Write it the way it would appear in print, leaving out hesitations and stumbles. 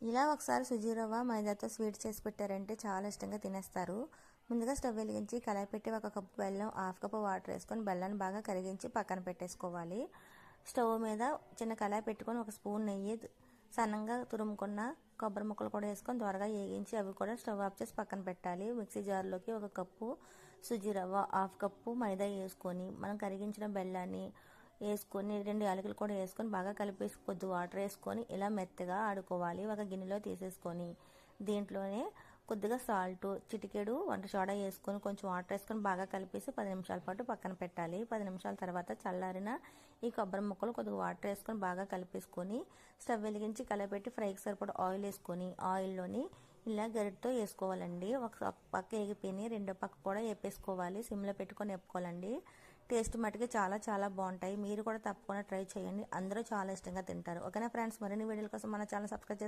ఇలా ఒకసారి సుజీ రవ్వ మైదాతో స్వీట్ చేసి పెట్టారంటే చాలా ఇష్టంగా తినేస్తారు. ముందుగా స్టవ్ వెలిగించి కళాయి పెట్టి 1 కప్పు బెల్లం, 1/2 కప్పు వాటర్ వేసుకొని బెల్లాన్ని బాగా కరిగించి పక్కన పెట్టేసుకోవాలి. స్టవ్ మీద చిన్న కళాయి పెట్టుకొని 1 స్పూన్ నెయ్యి, సన్నంగా తురుముకున్న కొబ్బరి ముక్కలు కూడా వేసుకొని త్వరగా వేగించి అవి కూడా స్టవ్ ఆఫ్ చేసి పక్కన పెట్టాలి. మిక్సీ జార్లోకి 1 కప్పు సుజీ రవ్వ, 1/2 కప్పు మైదా వేసుకొని మనం కరిగించిన బెల్లాన్ని వేసుకొని 2 యాలకులు కూడా వేసుకొని బాగా కలిపేసి కొద్ది వాటర్ వేసుకొని ఇలా మెత్తగా ఆడుకోవాలి. ఒక గిన్నెలో తీసేసుకొని దీంట్లోనే కొద్దిగా సాల్ట్, చిటికెడు వంట సోడా వేసుకొని కొంచెం వాటర్ వేసుకొని బాగా కలిపేసి 10 నిమిషాల పాటు పక్కన పెట్టాలి. 10 నిమిషాల తర్వాత చల్లారిన ఈ కొబ్బరి ముక్కలు కొద్దిగా వాటర్ వేసుకొని బాగా కలిపేసుకొని స్టవ్ వెలిగించి కలపెట్టి ఫ్రైకి సరిపడా ఆయిల్ వేసుకొని ఆయిల్లోని ఇలా గరిటతో వేసుకోవాలండి. ఒక పక్క ఎగిపోయి రెండో పక్క కూడా వేపేసుకోవాలి. సిమ్లో పెట్టుకొని వేపుకోవాలండి. టేస్ట్ మటుకి చాలా చాలా బాగుంటాయి. మీరు కూడా తప్పకుండా ట్రై చేయండి. అందరూ చాలా ఇష్టంగా తింటారు. ఓకేనా ఫ్రెండ్స్, మరిన్ని వీడియోల కోసం మన ఛానల్ సబ్స్క్రైబ్ చేసుకోండి.